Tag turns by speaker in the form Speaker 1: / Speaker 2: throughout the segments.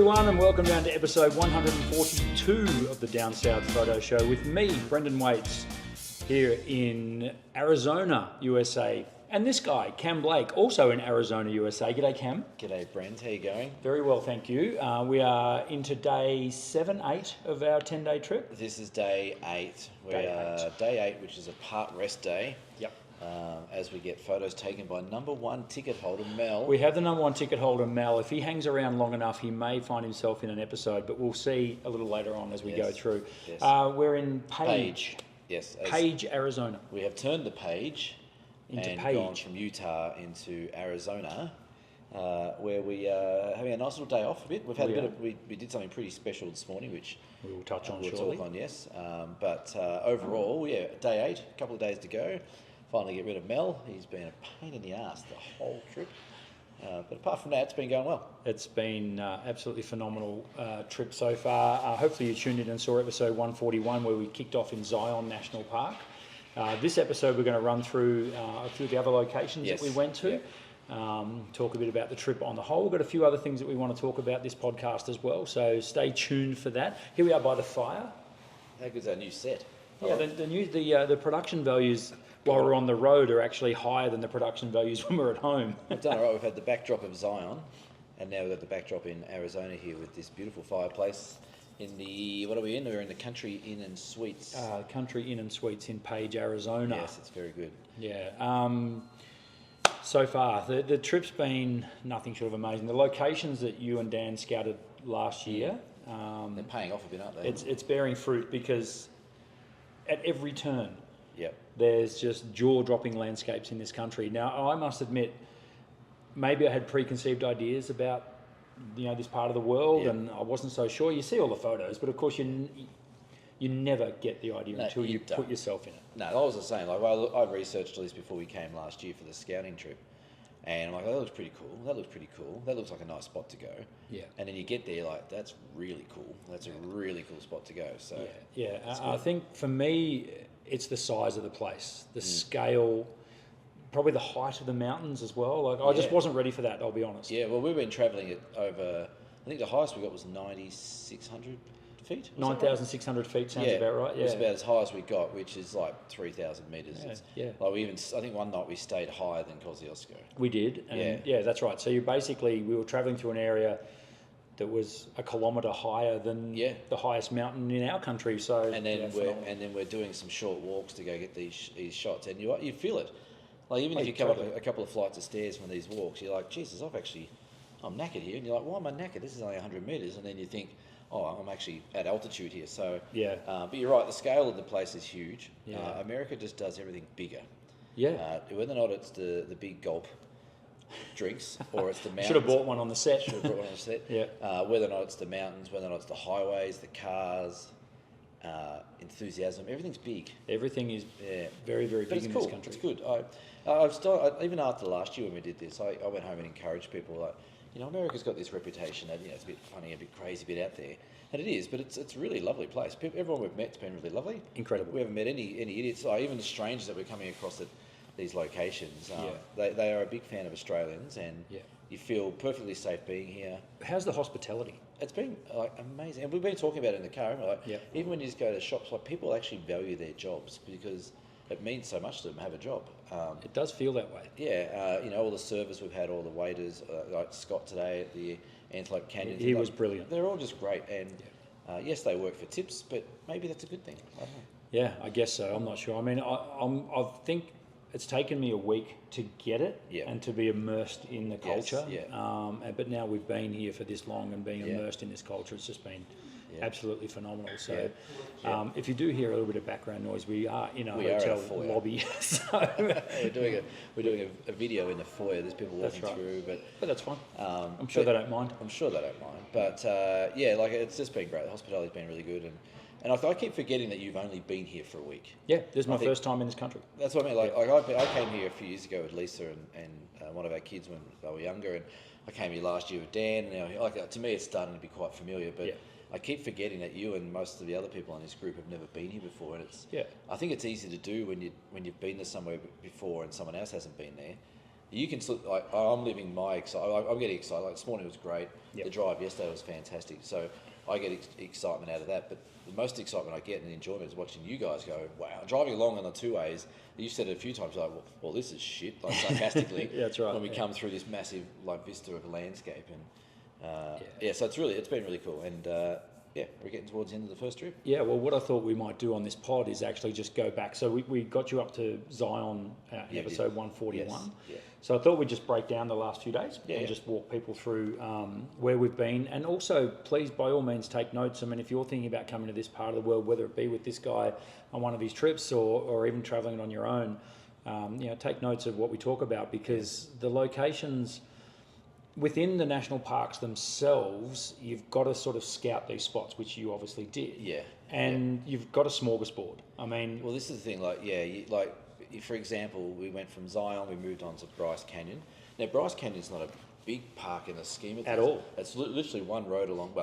Speaker 1: everyone, and welcome down to episode 142 of the Down South Photo Show with me, Brendan Waits, here in Arizona, USA. And this guy, Cam Blake, also in Arizona, USA. G'day, Cam.
Speaker 2: G'day, Brent. How you going?
Speaker 1: Very well, thank you. We are into day 7, 8 of our 10-day trip.
Speaker 2: This is day 8. Day 8, which is a part rest day.
Speaker 1: Yep.
Speaker 2: As we get photos taken by number 1 ticket holder, Mel.
Speaker 1: We have the number 1 ticket holder, Mel. If he hangs around long enough, he may find himself in an episode, but we'll see a little later on as we go through.
Speaker 2: Yes.
Speaker 1: We're in Page.
Speaker 2: Yes.
Speaker 1: Page, Arizona.
Speaker 2: We have turned the page and gone from Utah into Arizona, where we are having a nice little day off a bit. We've had we did something pretty special this morning, which
Speaker 1: we will touch on
Speaker 2: we'll
Speaker 1: shortly.
Speaker 2: Talk on, yes. But overall, day 8, a couple of days to go. Finally get rid of Mel. He's been a pain in the ass the whole trip. But apart from that, it's been going well.
Speaker 1: It's been absolutely phenomenal trip so far. Hopefully you tuned in and saw episode 141 where we kicked off in Zion National Park. This episode we're going to run through a few of the other locations that we went to. Talk a bit about the trip on the whole. We've got a few other things that we want to talk about this podcast as well, so stay tuned for that. Here we are by the fire.
Speaker 2: How good's our new set?
Speaker 1: Yeah, the production values while we're on the road are actually higher than the production values when we're at home.
Speaker 2: We've done all right. We've had the backdrop of Zion, and now we've got the backdrop in Arizona here with this beautiful fireplace. In the, what are we in? We're in the Country Inn and Suites.
Speaker 1: Country Inn and Suites in Page, Arizona.
Speaker 2: Yes, it's very good.
Speaker 1: Yeah. So far, the trip's been nothing short of amazing. The locations that you and Dan scouted last year,
Speaker 2: they're paying off a bit, aren't they?
Speaker 1: It's bearing fruit because at every turn,
Speaker 2: yep,
Speaker 1: there's just jaw-dropping landscapes in this country. Now, I must admit, maybe I had preconceived ideas about this part of the world, and I wasn't so sure. You see all the photos, but of course you never get the idea until you put yourself in it.
Speaker 2: No, I was the same. Like, I researched this before we came last year for the scouting trip, and I'm like, that looks pretty cool. That looks pretty cool. That looks like a nice spot to go. Yeah. And then you get there, like, that's really cool. That's a really cool spot to go. So
Speaker 1: yeah. I think for me, it's the size of the place, the scale. Probably the height of the mountains as well. Like I just wasn't ready for that, I'll be honest.
Speaker 2: Yeah, well, we've been travelling it over, I think the highest we got was 9,600 feet.
Speaker 1: 9,600 feet sounds about right, yeah.
Speaker 2: It's about as high as we got, which is like 3,000 metres. Like I think one night we stayed higher than Kosciuszko.
Speaker 1: We did, and yeah, that's right. So we were travelling through an area that was a kilometre higher than the highest mountain in our country. So
Speaker 2: and then we're doing some short walks to go get these shots, and you feel it. Like even if you come up a couple of flights of stairs from these walks, you're like, Jesus, I'm knackered here. And you're like, why am I knackered? This is only 100 metres. And then you think, oh, I'm actually at altitude here. So, but you're right, the scale of the place is huge. Yeah. America just does everything bigger.
Speaker 1: Yeah.
Speaker 2: Whether or not it's the big gulp drinks or it's the mountains.
Speaker 1: Should have bought one on the set.
Speaker 2: Yeah. Whether or not it's the mountains, whether or not it's the highways, the cars, enthusiasm, everything's big.
Speaker 1: Everything is very, very big in this country.
Speaker 2: It's good. Even after last year when we did this, I went home and encouraged people like, America's got this reputation that it's a bit funny, a bit crazy, a bit out there, and it is. But it's a really lovely place. Everyone we've met's been really lovely.
Speaker 1: Incredible.
Speaker 2: We haven't met any idiots. Even the strangers that we're coming across at these locations. They are a big fan of Australians, and you feel perfectly safe being here.
Speaker 1: How's the hospitality?
Speaker 2: It's been amazing, and we've been talking about it in the car. Even when you just go to shops, people actually value their jobs because it means so much to them to have a job.
Speaker 1: It does feel that way.
Speaker 2: Yeah, all the servers we've had, all the waiters, like Scott today at the Antelope Canyon.
Speaker 1: He was brilliant.
Speaker 2: They're all just great, and yes, they work for tips, but maybe that's a good thing. I don't know.
Speaker 1: Yeah, I guess so. I'm not sure. I mean, I think it's taken me a week to get it and to be immersed in the culture.
Speaker 2: Yes,
Speaker 1: but now we've been here for this long and being immersed in this culture, it's just been absolutely phenomenal. So if you do hear a little bit of background noise, we are in a hotel lobby. So
Speaker 2: we're doing a video in the foyer. There's people walking through, but
Speaker 1: that's fine. I'm sure they don't mind.
Speaker 2: I'm sure they don't mind. But it's just been great. The hospitality's been really good, and I keep forgetting that you've only been here for a week. Yeah,
Speaker 1: this is my first time in this country.
Speaker 2: That's what I mean. I came here a few years ago with Lisa and one of our kids when they were younger, and I came here last year with Dan. And to me, it's starting to be quite familiar, but I keep forgetting that you and most of the other people in this group have never been here before, and I think it's easy to do when you've been to somewhere before and someone else hasn't been there. You can sort like I'm living my excitement. I'm getting excited. Like this morning was great.
Speaker 1: Yep.
Speaker 2: The drive yesterday was fantastic. So I get excitement out of that. But the most excitement I get and enjoyment is watching you guys go, wow, driving along on the 2As. You've said it a few times, like, well, this is shit, like sarcastically.
Speaker 1: Yeah, that's right.
Speaker 2: When we come through this massive like vista of a landscape, and so it's been really cool, and we're getting towards the end of the first trip.
Speaker 1: Yeah, well, what I thought we might do on this pod is actually just go back. So we got you up to Zion in episode 141.
Speaker 2: Yes. Yeah.
Speaker 1: So I thought we'd just break down the last few days and just walk people through where we've been. And also, please, by all means, take notes. I mean, if you're thinking about coming to this part of the world, whether it be with this guy on one of his trips or even travelling on your own, take notes of what we talk about, because the locations within the national parks themselves, you've got to sort of scout these spots, which you obviously did.
Speaker 2: Yeah.
Speaker 1: And you've got a smorgasbord. I mean...
Speaker 2: Well, this is the thing, for example, we went from Zion, we moved on to Bryce Canyon. Now, Bryce Canyon's not a big park in the scheme of things.
Speaker 1: At all.
Speaker 2: It's literally one road along,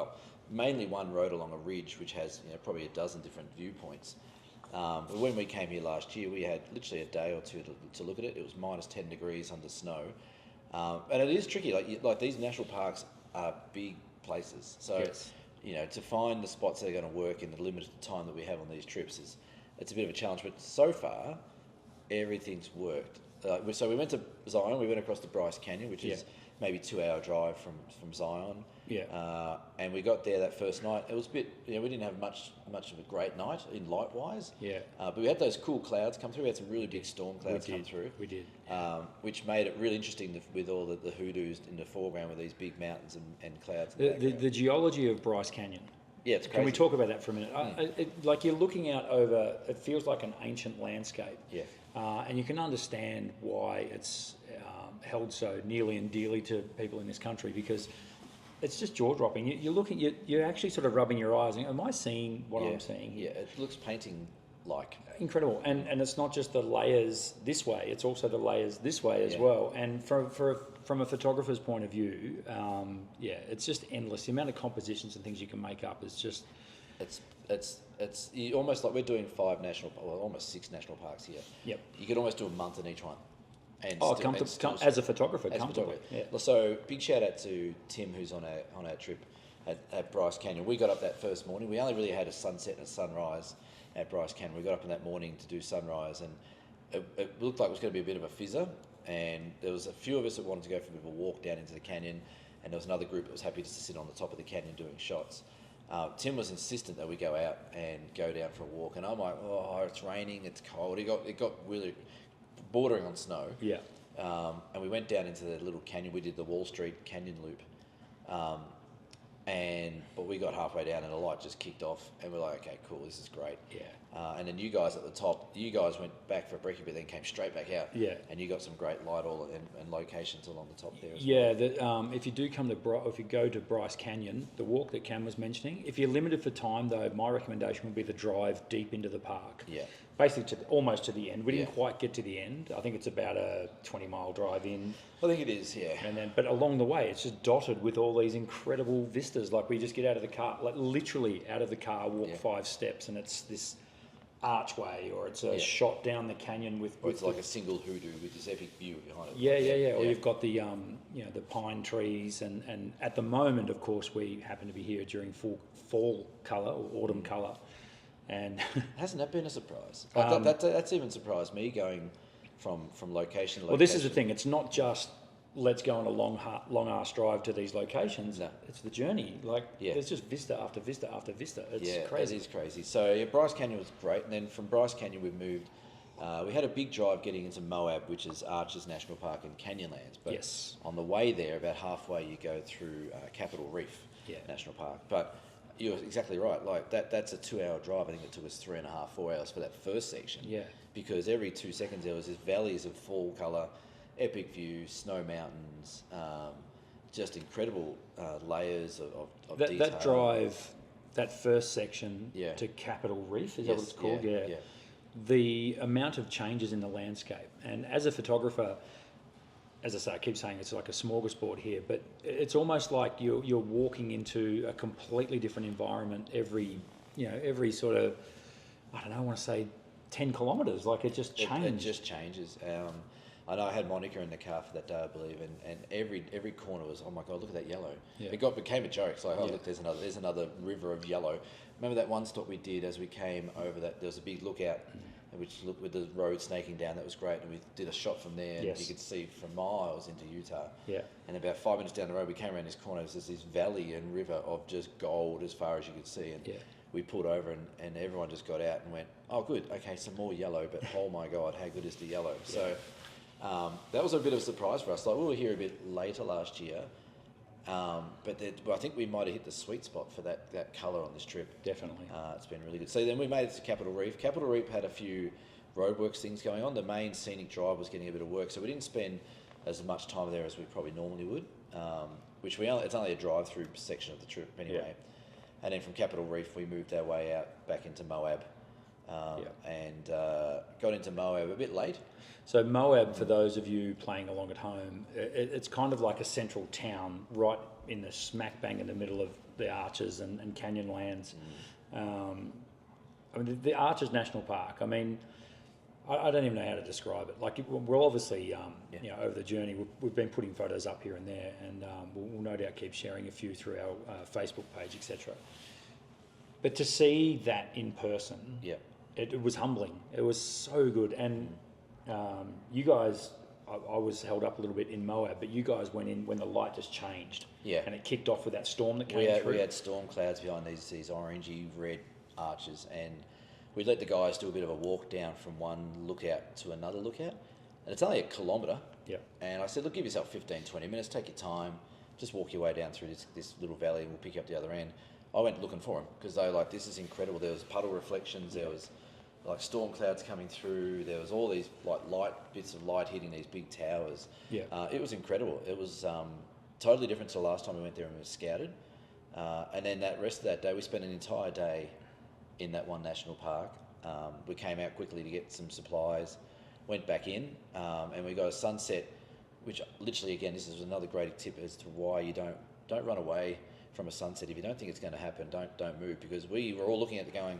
Speaker 2: mainly one road along a ridge, which has probably a dozen different viewpoints. But when we came here last year, we had literally a day or two to look at it. It was minus 10 degrees under snow. And it is tricky. Like these national parks are big places, so to find the spots that are going to work in the limited time that we have on these trips it's a bit of a challenge. But so far, everything's worked. So we went to Zion. We went across to Bryce Canyon, which is maybe 2-hour drive from Zion.
Speaker 1: Yeah.
Speaker 2: And we got there that first night. It was a bit, we didn't have much of a great night in light wise.
Speaker 1: Yeah.
Speaker 2: But we had those cool clouds come through. We had some really big storm clouds come through.
Speaker 1: We did.
Speaker 2: Which made it really interesting with all the hoodoos in the foreground with these big mountains and clouds. In
Speaker 1: The geology of Bryce Canyon.
Speaker 2: Yeah, it's crazy.
Speaker 1: Can we talk about that for a minute? Like you're looking out over, it feels like an ancient landscape.
Speaker 2: Yeah.
Speaker 1: And you can understand why it's held so nearly and dearly to people in this country, because it's just jaw-dropping. You're looking, you're actually sort of rubbing your eyes and, am I seeing what I'm seeing here?
Speaker 2: Yeah, it looks painting-like.
Speaker 1: Incredible. And it's not just the layers this way, it's also the layers this way as well. And from a photographer's point of view, it's just endless. The amount of compositions and things you can make up is just...
Speaker 2: It's almost like we're doing almost 6 national parks here.
Speaker 1: Yep.
Speaker 2: You could almost do a month in each one. And
Speaker 1: as a photographer, comfortably. Yeah.
Speaker 2: So big shout out to Tim, who's on our trip at Bryce Canyon. We got up that first morning. We only really had a sunset and a sunrise at Bryce Canyon. We got up in that morning to do sunrise, and it looked like it was going to be a bit of a fizzer. And there was a few of us that wanted to go for a bit of a walk down into the canyon, and there was another group that was happy just to sit on the top of the canyon doing shots. Tim was insistent that we go out and go down for a walk, and I'm like, oh, it's raining, it's cold. It got really bordering on snow.
Speaker 1: Yeah.
Speaker 2: And we went down into the little canyon. We did the Wall Street Canyon Loop. But we got halfway down and the light just kicked off, and we're like, okay, cool, this is great. Yeah. And then you guys at the top, you guys went back for a brekkie, but then came straight back out. Yeah. And you got some great light all and locations along the top there as well.
Speaker 1: If you do if you go to Bryce Canyon, the walk that Cam was mentioning, if you're limited for time though, my recommendation would be the drive deep into the park.
Speaker 2: Yeah.
Speaker 1: Basically almost to the end. We didn't quite get to the end. I think it's about a 20-mile drive in.
Speaker 2: I think it is, yeah.
Speaker 1: But along the way, it's just dotted with all these incredible vistas. Like we just get out of the car, like literally out of the car, walk 5 steps, and it's this archway, or it's a shot down the canyon with
Speaker 2: it's like a single hoodoo with this epic view behind it.
Speaker 1: Yeah. Or you've got the the pine trees, and at the moment, of course, we happen to be here during fall colour or autumn colour. And
Speaker 2: hasn't that been a surprise? That's even surprised me, going from location to location.
Speaker 1: Well, this is the thing. It's not just let's go on a long ass drive to these locations. No. It's the journey. There's just vista after vista after vista. It's crazy.
Speaker 2: It is crazy. So Bryce Canyon was great, and then from Bryce Canyon we moved. We had a big drive getting into Moab, which is Arches National Park and Canyonlands. But on the way there, about halfway, you go through Capitol Reef National Park. But you're exactly right. Like that's a 2-hour drive. I think it took us 3.5, 4 hours for that first section. Yeah. Because every 2 seconds there was these valleys of fall colour, epic views, snow mountains, just incredible layers of detail.
Speaker 1: That drive, that first section to Capitol Reef, is that what it's called? Yeah. The amount of changes in the landscape, and as a photographer, as I say, I keep saying it's like a smorgasbord here, but it's almost like you're walking into a completely different environment every sort of, I don't know, I want to say 10 kilometres. Like it just changes.
Speaker 2: It just changes. I know I had Monica in the car for that day, I believe, and every corner was, oh my God, look at that yellow.
Speaker 1: Yeah.
Speaker 2: It became a joke. It's like, oh,
Speaker 1: Yeah.
Speaker 2: look, there's another river of yellow. Remember that one stop we did as we came over that, there was a big lookout, which looked with the road snaking down. That was great. And we did a shot from there,
Speaker 1: Yes.
Speaker 2: and you could see for miles into Utah.
Speaker 1: Yeah.
Speaker 2: And about 5 minutes down the road, we came around this corner. There's this valley and river of just gold as far as you could see. And
Speaker 1: Yeah.
Speaker 2: we pulled over, and everyone just got out and went, oh, good, okay, some more yellow, but oh my God, how good is the yellow?
Speaker 1: Yeah.
Speaker 2: So that was a bit of a surprise for us. Like, we were here a bit later last year, but I think we might have hit the sweet spot for that colour on this trip.
Speaker 1: Definitely.
Speaker 2: It's been really good. So then we made it to Capitol Reef. Capitol Reef had a few roadworks things going on. The main scenic drive was getting a bit of work, so we didn't spend as much time there as we probably normally would, it's only a drive-through section of the trip anyway.
Speaker 1: Yeah.
Speaker 2: And then from Capitol Reef, we moved our way out back into Moab, and got into Moab a bit late.
Speaker 1: So Moab, for those of you playing along at home, it's kind of like a central town right in the smack bang in the middle of the Arches and Canyon lands. I mean, the Arches National Park, I mean, I don't even know how to describe it. Like, we'll obviously, over the journey, we've been putting photos up here and there, and we'll no doubt keep sharing a few through our Facebook page, etc. But to see that in person, it was humbling. It was so good. And you guys, I was held up a little bit in Moab, but you guys went in when the light just changed.
Speaker 2: Yeah.
Speaker 1: And it kicked off with that storm that came through.
Speaker 2: We had storm clouds behind these orangey red arches, and we let the guys do a bit of a walk down from one lookout to another lookout. And it's only a kilometre.
Speaker 1: Yeah.
Speaker 2: And I said, look, give yourself 15, 20 minutes, take your time, just walk your way down through this little valley and we'll pick you up the other end. I went looking for them because they were like, this is incredible. There was puddle reflections, there was like storm clouds coming through, there was all these like bits of light hitting these big towers.
Speaker 1: Yeah.
Speaker 2: It was incredible. It was totally different to the last time we went there and we scouted. And then that rest of that day, we spent an entire day in that one national park. We came out quickly to get some supplies, went back in, and we got a sunset, which literally, again, this is another great tip as to why you don't run away from a sunset. If you don't think it's going to happen, don't move, because we were all looking at it going,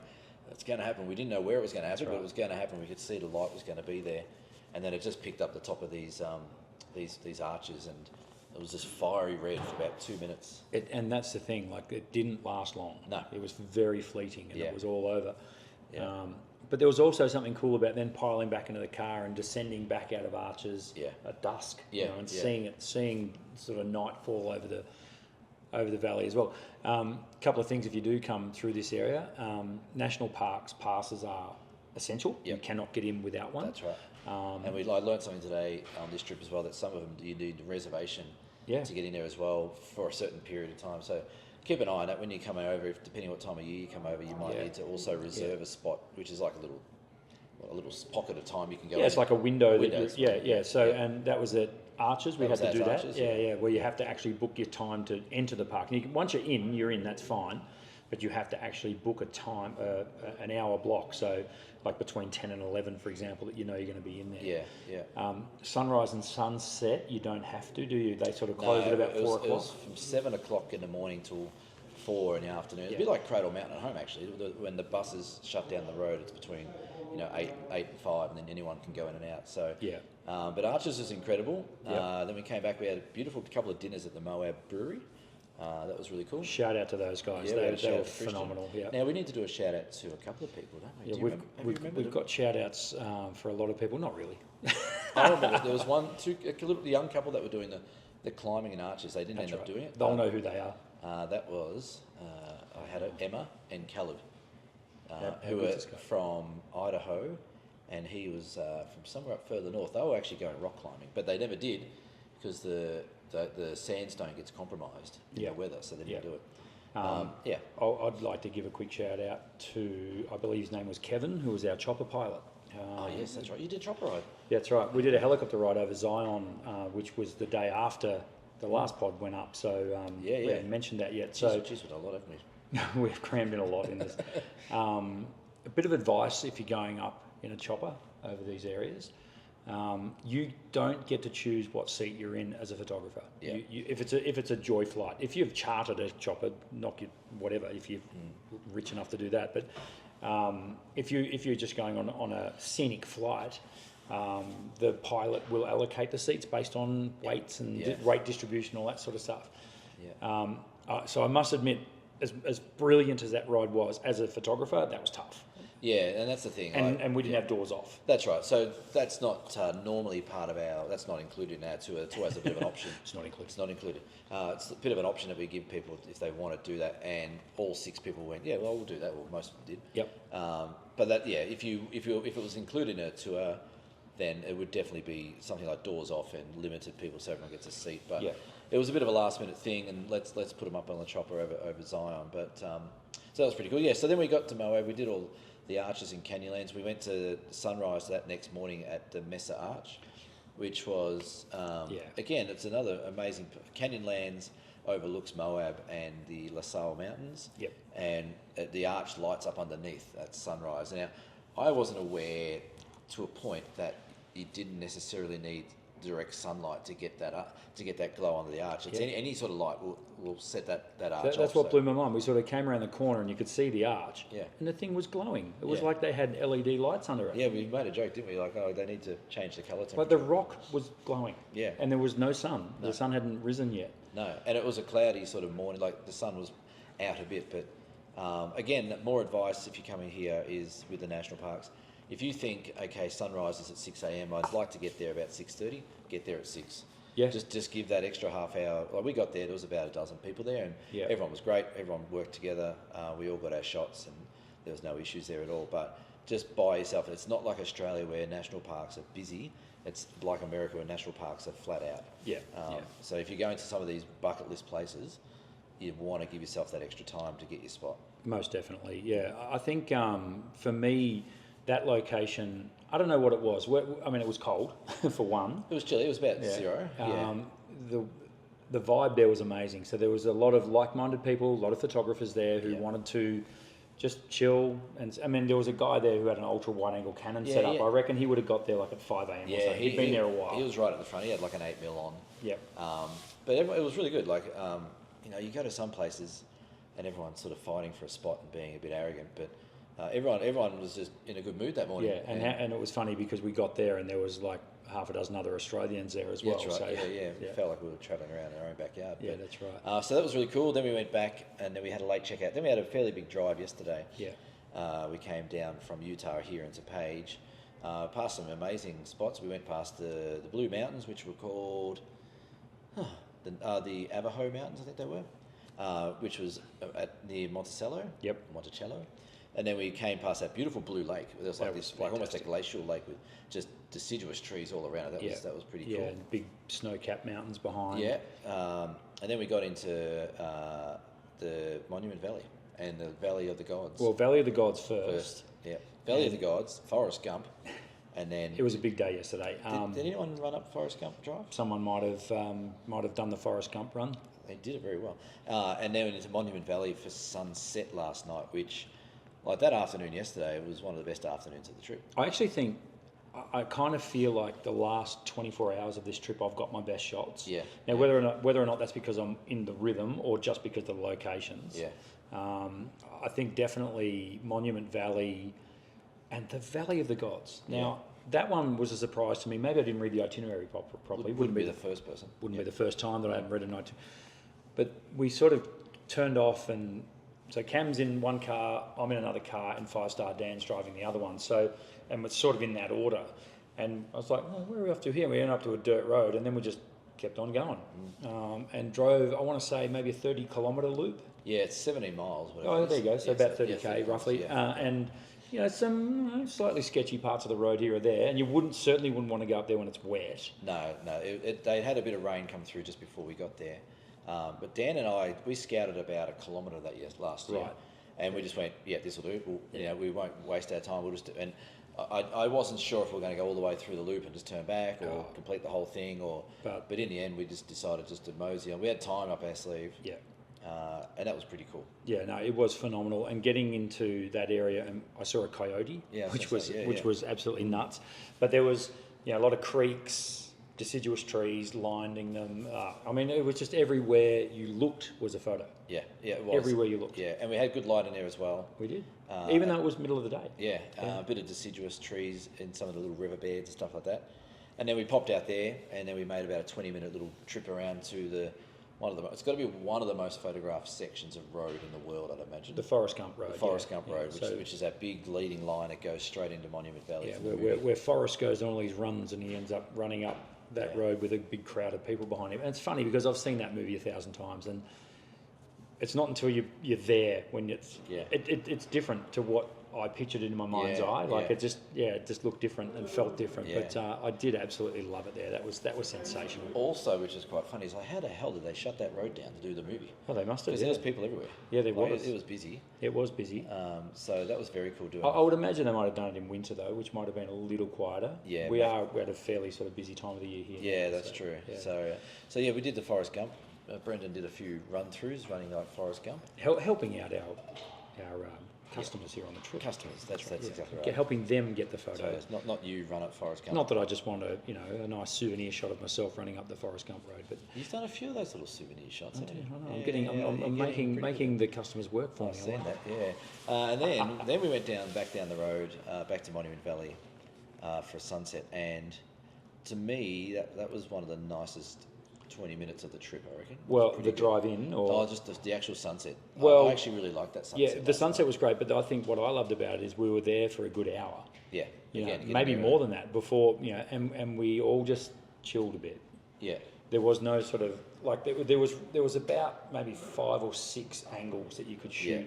Speaker 2: it's going to happen. We didn't know where it was going to happen, but it was going to happen. We could see the light was going to be there, and then it just picked up the top of these arches, and it was just fiery red for about 2 minutes.
Speaker 1: And that's the thing, like, it didn't last long.
Speaker 2: No.
Speaker 1: It was very fleeting, and it was all over.
Speaker 2: Yeah.
Speaker 1: But there was also something cool about then piling back into the car and descending back out of Arches at dusk, and seeing sort of nightfall over the valley as well. Couple of things if you do come through this area. National parks passes are essential. You cannot get in without one.
Speaker 2: That's right. And I learned something today on this trip as well, that some of them you need a reservation to get in there as well for a certain period of time. So keep an eye on that when you come over. Depending on what time of year you come over, you might need to also reserve a spot, which is like a little pocket of time you can go.
Speaker 1: Yeah, it's like a window. So
Speaker 2: Yeah.
Speaker 1: and that was at Arches. We had to do that.
Speaker 2: Arches,
Speaker 1: where you have to actually book your time to enter the park. And once you're in. That's fine, but you have to actually book a time, an hour block. So, like between 10 and 11, for example, that you know you're going to be in there.
Speaker 2: Yeah.
Speaker 1: Sunrise and sunset, you don't have to, do you? They sort of close at about 4 o'clock.
Speaker 2: It was from 7 o'clock in the morning till 4 in the afternoon. It's a bit like Cradle Mountain at home, actually. When the buses shut down the road, it's between 8 and 5, and then anyone can go in and out. So but Arches is incredible. Then we came back. We had a beautiful couple of dinners at the Moab Brewery. That was really cool.
Speaker 1: Shout out to those guys.
Speaker 2: Yeah,
Speaker 1: they were phenomenal. Yeah.
Speaker 2: Now we need to do a shout out to a couple of people, don't we?
Speaker 1: Yeah, we've got shout outs for a lot of people. Not really.
Speaker 2: I remember there was a young couple that were doing the climbing in Arches. They didn't end up doing it.
Speaker 1: They'll know who they are.
Speaker 2: That was I had Emma and Caleb, who were from Idaho, and he was from somewhere up further north. They were actually going rock climbing, but they never did because the sandstone gets compromised in the weather, so they didn't do it.
Speaker 1: I'd like to give a quick shout out to, I believe his name was Kevin, who was our chopper pilot.
Speaker 2: Yes, that's right. You did chopper ride.
Speaker 1: Yeah, that's right. We did a helicopter ride over Zion, which was the day after the last pod went up. So we haven't mentioned that yet. So
Speaker 2: Jeez, what a lot, haven't we?
Speaker 1: we've crammed in a lot in this. A bit of advice if you're going up in a chopper over these areas. You don't get to choose what seat you're in as a photographer.
Speaker 2: Yeah.
Speaker 1: If it's a joy flight, if you've chartered a chopper, whatever, if you're rich enough to do that. But if you're just going on a scenic flight, The pilot will allocate the seats based on weights and weight distribution, all that sort of stuff.
Speaker 2: Yeah.
Speaker 1: So I must admit, as brilliant as that ride was, as a photographer, that was tough.
Speaker 2: Yeah, and that's the thing.
Speaker 1: And we didn't have doors off.
Speaker 2: That's right. So that's not normally part of our. That's not included in our tour. It's always a bit of an option.
Speaker 1: It's not included.
Speaker 2: It's not included. It's a bit of an option that we give people if they want to do that. And all 6 people went, yeah, well, we'll do that. Well, most of them did.
Speaker 1: Yep.
Speaker 2: But that, yeah, if it was included in a tour, then it would definitely be something like doors off and limited people, so everyone gets a seat. But it was a bit of a last minute thing, and let's put them up on the chopper over Zion. But so that was pretty cool. Yeah. So then we got to Moab. We did all the arches in Canyonlands. We went to sunrise that next morning at the Mesa Arch, which was again, it's another amazing. Canyonlands overlooks Moab and the La Salle Mountains.
Speaker 1: Yep.
Speaker 2: And the arch lights up underneath at sunrise. Now, I wasn't aware to a point that you didn't necessarily need direct sunlight to get that glow under the arch. It's any sort of light will set that arch off.
Speaker 1: That's what blew my mind. We sort of came around the corner and you could see the arch.
Speaker 2: Yeah.
Speaker 1: And the thing was glowing. It was like they had LED lights under it.
Speaker 2: Yeah, we made a joke, didn't we? Like, oh, they need to change the colour temperature.
Speaker 1: But the rock was glowing.
Speaker 2: Yeah.
Speaker 1: And there was no sun. No. The sun hadn't risen yet.
Speaker 2: No. And it was a cloudy sort of morning. Like, the sun was out a bit. But, again, more advice if you're coming here is with the national parks. If you think, okay, sunrise is at 6 a.m, I'd like to get there about 6:30, get there at 6.
Speaker 1: Yeah.
Speaker 2: Just give that extra half hour. Like, we got there was about a dozen people there, and everyone was great. Everyone worked together. We all got our shots, and there was no issues there at all. But just by yourself, and it's not like Australia where national parks are busy. It's like America where national parks are flat out.
Speaker 1: Yeah.
Speaker 2: So if you're going to some of these bucket list places, you want to give yourself that extra time to get your spot.
Speaker 1: Most definitely, yeah. I think for me, that location, I don't know what it was. I mean, it was cold, for one.
Speaker 2: It was chilly. It was about 0.
Speaker 1: The vibe there was amazing. So there was a lot of like-minded people, a lot of photographers there who wanted to just chill. And I mean, there was a guy there who had an ultra-wide-angle Canon set up. I reckon he would have got there like at 5 a.m. or something. He'd been there a while.
Speaker 2: He was right at the front. He had like an 8mm on.
Speaker 1: Yep.
Speaker 2: But it was really good. Like, you go to some places and everyone's sort of fighting for a spot and being a bit arrogant, but everyone was just in a good mood that morning.
Speaker 1: Yeah, and it was funny because we got there and there was like half a dozen other Australians there as well.
Speaker 2: That's right.
Speaker 1: So,
Speaker 2: It felt like we were travelling around our own backyard.
Speaker 1: Yeah, that's right.
Speaker 2: So that was really cool. Then we went back and then we had a late checkout. Then we had a fairly big drive yesterday.
Speaker 1: Yeah.
Speaker 2: We came down from Utah here into Page, past some amazing spots. We went past the Blue Mountains, which were called the Avaho Mountains, I think they were, which was near Monticello.
Speaker 1: Yep.
Speaker 2: Monticello. And then we came past that beautiful blue lake. There was like this, like almost a glacial lake with just deciduous trees all around it. That was pretty cool.
Speaker 1: Yeah, and big snow-capped mountains behind.
Speaker 2: Yeah. And then we got into the Monument Valley and the Valley of the Gods.
Speaker 1: Well, Valley of the Gods first.
Speaker 2: Yeah. Valley of the Gods, Forrest Gump, and then
Speaker 1: it was a big day yesterday.
Speaker 2: Did anyone run up Forrest Gump Drive?
Speaker 1: Someone might have done the Forrest Gump run.
Speaker 2: They did it very well. And then into Monument Valley for sunset last night, which, like that afternoon yesterday, was one of the best afternoons of the trip.
Speaker 1: I actually think, I kind of feel like the last 24 hours of this trip, I've got my best shots.
Speaker 2: Yeah.
Speaker 1: Now, whether or not that's because I'm in the rhythm or just because of the locations.
Speaker 2: Yeah.
Speaker 1: I think definitely Monument Valley and the Valley of the Gods. Now, that one was a surprise to me. Maybe I didn't read the itinerary properly.
Speaker 2: Wouldn't be the first person.
Speaker 1: Wouldn't be the first time that I hadn't read an itinerary. But we sort of turned off, and so Cam's in one car, I'm in another car, and 5-Star Dan's driving the other one. So, and we're sort of in that order. And I was like, oh, where are we off to here? We ended up to a dirt road, and then we just kept on going. And drove, I want to say, maybe a 30-kilometre loop.
Speaker 2: Yeah, it's 17 miles. Whatever
Speaker 1: Oh, there you go. So about 30k
Speaker 2: 30
Speaker 1: roughly. And some slightly sketchy parts of the road here or there, and you certainly wouldn't want to go up there when it's wet.
Speaker 2: No. They had a bit of rain come through just before we got there. But Dan and I, we scouted about a kilometre last year.
Speaker 1: Right.
Speaker 2: And we just went, this will do. We won't waste our time. We'll just and I wasn't sure if we were going to go all the way through the loop and just turn back or complete the whole thing, but in the end we just decided just to mosey on. We had time up our sleeve. Yeah. And that was pretty cool.
Speaker 1: Yeah, no, it was phenomenal. And getting into that area, and I saw a coyote, which was absolutely nuts. But there was a lot of creeks, deciduous trees lining them. I mean, it was just everywhere you looked was a photo.
Speaker 2: Yeah, it was.
Speaker 1: Everywhere you looked.
Speaker 2: Yeah, and we had good light in there as well.
Speaker 1: We did. Even though it was middle of the day.
Speaker 2: Yeah, a bit of deciduous trees in some of the little riverbeds and stuff like that. And then we popped out there, and then we made about a 20-minute little trip around to it's got to be one of the most photographed sections of road in the world, I'd imagine.
Speaker 1: The Forest Gump Road.
Speaker 2: The Forest Gump Road, which is that big leading line that goes straight into Monument Valley.
Speaker 1: Yeah, where Forrest goes on all these runs, and he ends up running up that road with a big crowd of people behind him. And it's funny because I've seen that movie 1,000 times, and it's not until you're there when it's different to what I pictured in my mind's eye. Like it just looked different and felt different. Yeah. But I did absolutely love it there. That was sensational.
Speaker 2: Also, which is quite funny, is like, how the hell did they shut that road down to do the movie?
Speaker 1: Oh, they must have.
Speaker 2: Because there was people everywhere.
Speaker 1: Yeah, there was.
Speaker 2: It was busy.
Speaker 1: It was busy.
Speaker 2: So that was very cool doing.
Speaker 1: I would imagine they might have done it in winter though, which might have been a little quieter.
Speaker 2: Yeah,
Speaker 1: we had a fairly sort of busy time of the year here.
Speaker 2: Yeah, that's true. Yeah. So we did the Forest Gump. Brendan did a few run-throughs running like Forest Gump.
Speaker 1: Helping out our customers here on the trip.
Speaker 2: Customers, that's exactly right.
Speaker 1: Helping them get the photos.
Speaker 2: So not you run up Forest Gump.
Speaker 1: Not that I just want a nice souvenir shot of myself running up the Forest Gump Road, but
Speaker 2: you've done a few of those little souvenir shots.
Speaker 1: I'm making the customers work for me.
Speaker 2: I've seen that, yeah. And then we went back down the road, back to Monument Valley for a sunset, and to me that was one of the nicest 20 minutes of the trip, I reckon.
Speaker 1: Well, the drive-in or...
Speaker 2: just the actual sunset.
Speaker 1: Well,
Speaker 2: I actually really liked that sunset.
Speaker 1: Yeah, the sunset was great, but I think what I loved about it is we were there for a good hour.
Speaker 2: Yeah.
Speaker 1: Maybe more than that before, and we all just chilled a bit.
Speaker 2: Yeah.
Speaker 1: There was no sort of, like, there was about maybe 5 or 6 angles that you could shoot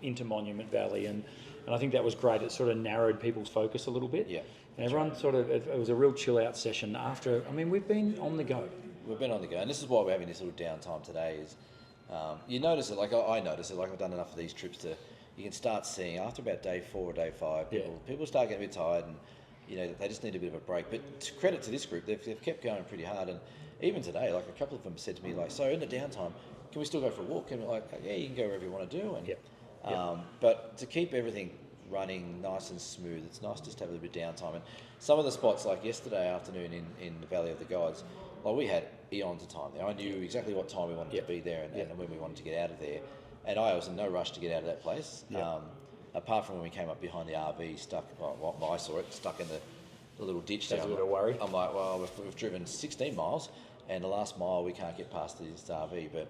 Speaker 1: into Monument Valley, and I think that was great. It sort of narrowed people's focus a little bit.
Speaker 2: Yeah.
Speaker 1: And everyone it was a real chill-out session after, we've been on the go.
Speaker 2: We've been on the go, and this is why we're having this little downtime today. Is you notice it, like I notice it, like I've done enough of these trips you can start seeing after about day 4 or day 5, people start getting a bit tired, and they just need a bit of a break. But to credit to this group, they've kept going pretty hard, and even today, like a couple of them said to me, like, so in the downtime, can we still go for a walk? And we're like, yeah, you can go wherever you want to do. And but to keep everything running nice and smooth, it's nice just to have a little bit of downtime. And some of the spots, like yesterday afternoon in the Valley of the Gods, like we had eons of time there. I knew exactly what time we wanted to be there and when we wanted to get out of there. And I was in no rush to get out of that place. Apart from when we came up behind the RV, stuck, I saw it, stuck in the little ditch there.
Speaker 1: That's a bit of worry.
Speaker 2: I'm like, well, we've driven 16 miles, and the last mile we can't get past this RV, but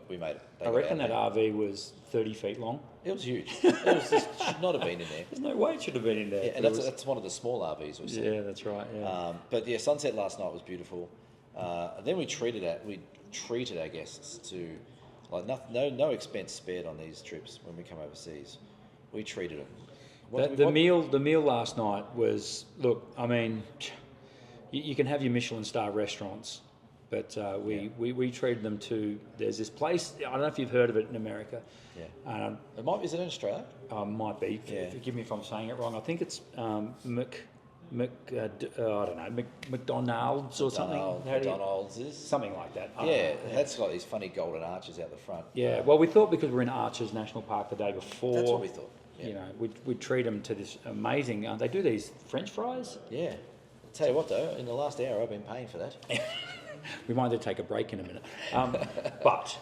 Speaker 2: we made it.
Speaker 1: I reckon that RV was 30 feet long.
Speaker 2: It was huge. It should not have been in there.
Speaker 1: There's no way it should have been in there.
Speaker 2: Yeah, and that's one of the small RVs we've seen.
Speaker 1: Yeah, that's right. Yeah.
Speaker 2: But yeah, sunset last night was beautiful. Then we treated our guests to, like, no expense spared on these trips when we come overseas. We treated them.
Speaker 1: The meal last night was, look, you can have your Michelin star restaurants, but we treated them to, there's this place, I don't know if you've heard of it in America.
Speaker 2: Yeah. Is it in Australia?
Speaker 1: Might be. Yeah. Forgive me if I'm saying it wrong. I think it's I don't know, McDonald's or something.
Speaker 2: McDonald's is
Speaker 1: something like that.
Speaker 2: That's got these funny golden arches out the front.
Speaker 1: Yeah, well, we thought because we're in Arches National Park the day before.
Speaker 2: That's what we thought. Yeah.
Speaker 1: We'd treat them to this amazing. They do these French fries.
Speaker 2: Yeah. I'll tell you what though, in the last hour I've been paying for that.
Speaker 1: We might have to take a break in a minute. But